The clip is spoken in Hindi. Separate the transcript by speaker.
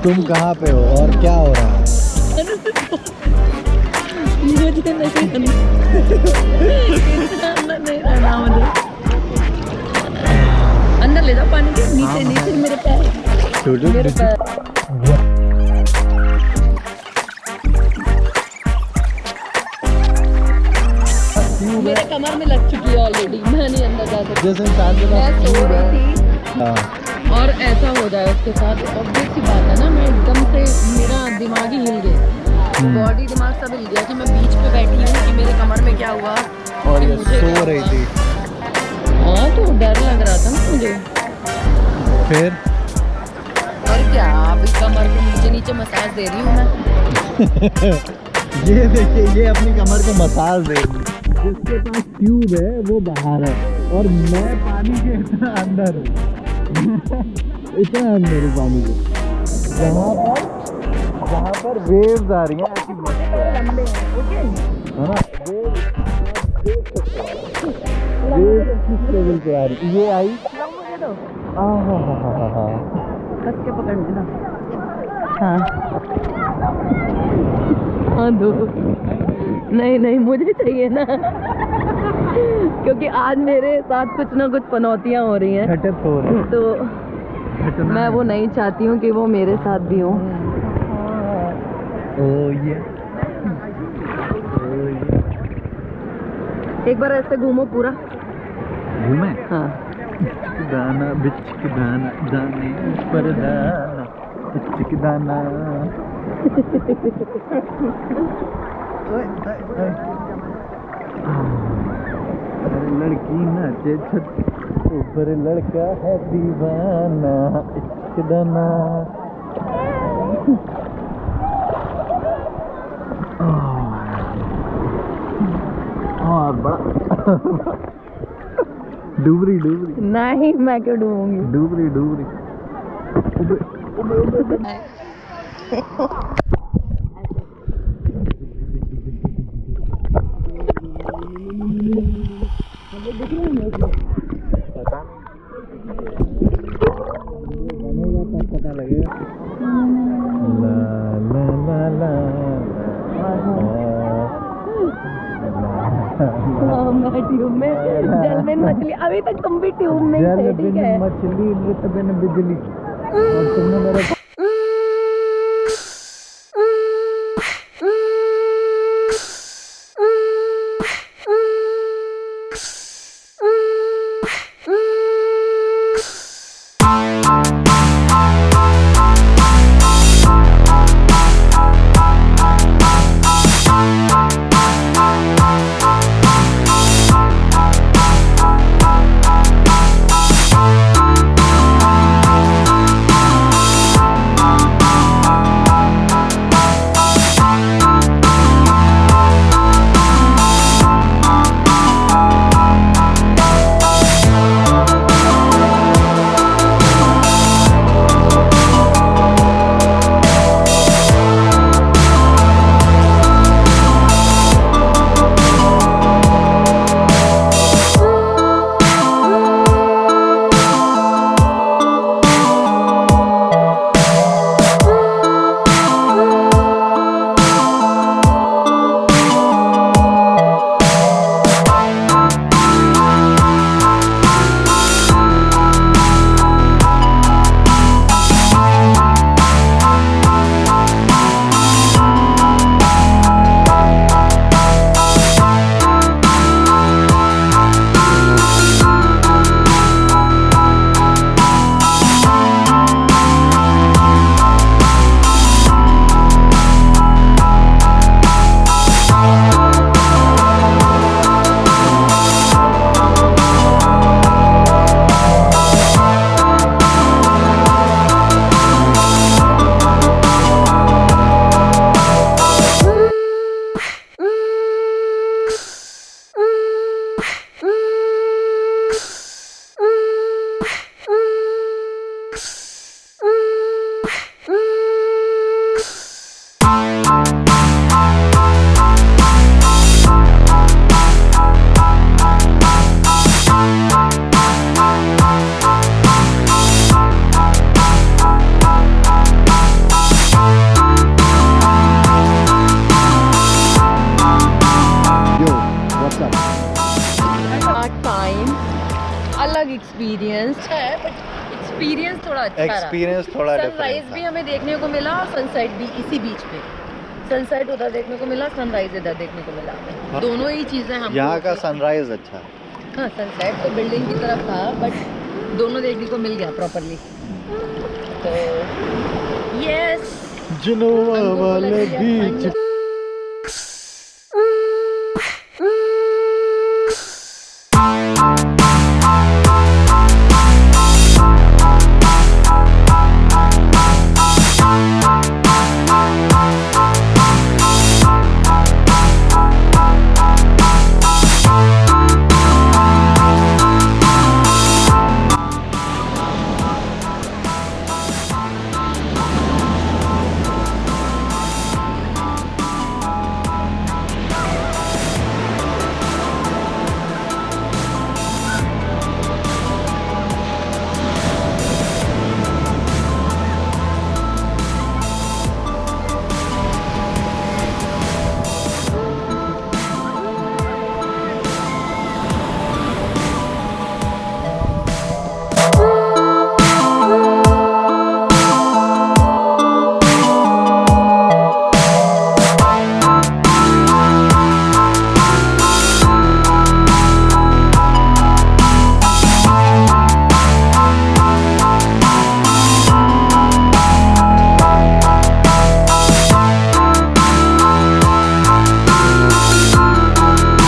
Speaker 1: तुम कहाँ पे हो और क्या हो रहा है?
Speaker 2: मुझे नहीं अंदर नहीं रहना मुझे। अंदर ले जाओ पानी के नीचे नीचे मेरे पैर मेरे पैर। मेरे कमर में लग चुकी है ऑलरेडी, मैं नहीं अंदर जा सकती। मैं सो रही थी और ऐसा हो जाए उसके साथ, ऑब्वियस सी बात है ना, मैं एकदम से मेरा दिमाग ही हिल गया, बॉडी दिमाग सब हिल गया कि मैं बीच पे बैठी हूँ कि मेरे कमर में क्या हुआ
Speaker 1: और ये सो रही थी।
Speaker 2: हाँ तो डर लग रहा था ना मुझे।
Speaker 1: फिर
Speaker 2: और क्या, अभी कमर के नीचे नीचे मसाज दे रही हूँ मैं।
Speaker 1: ये देखिए, ये अपनी कमर को मसाज दे रही है। जिसके पास ट्यूब है वो बाहर है और मैं पानी के इतना अंदर हूँ। इतना अंदर हूँ पानी के, जहाँ पर वेव्स आ रही हैं ऐसी लंबे हैं, है ना? वेव्स किस लेवल पे आ रही? ये आई
Speaker 2: कस के पकड़ लेना। हाँ हाँ दो, नहीं नहीं मुझे चाहिए ना, क्योंकि आज मेरे साथ कुछ ना कुछ पनौतियाँ हो रही हैं, तो मैं वो नहीं चाहती हूँ कि वो मेरे साथ भी हो। एक बार ऐसे घूमो पूरा।
Speaker 1: घूमे?
Speaker 2: हाँ।
Speaker 1: दाना बिच दाना दाने पर दाना बिच दाना। लड़की नाचे छत ऊपर, लड़का है दीवाना इश्क दाना। और बड़ा डूबरी
Speaker 2: नहीं, मैं क्यों डूबूंगी?
Speaker 1: डूबरी पता लगेगा। ला ला ला ला
Speaker 2: मैं ट्यूब में जल में मछली, अभी तक तुम भी ट्यूब में थे, ठीक है?
Speaker 1: मछली नृत्य बिन बिजली, और तुमने मेरे
Speaker 2: एक्सपीरियंस थोड़ा अच्छा रहा।
Speaker 1: एक्सपीरियंस थोड़ा
Speaker 2: सनराइज
Speaker 1: डिफरेंट
Speaker 2: भी हमें देखने को मिला और सनसेट भी इसी बीच पे। सनसेट उधर देखने को मिला, सनराइज इधर देखने को मिला।
Speaker 1: हाँ।
Speaker 2: दोनों ही चीजें हम
Speaker 1: यहाँ का सनराइज अच्छा।
Speaker 2: हाँ, सनसेट तो बिल्डिंग की तरफ था बट दोनों देखने को मिल गया प्रॉपरली। तो यस,
Speaker 1: जनोआ वाला बीच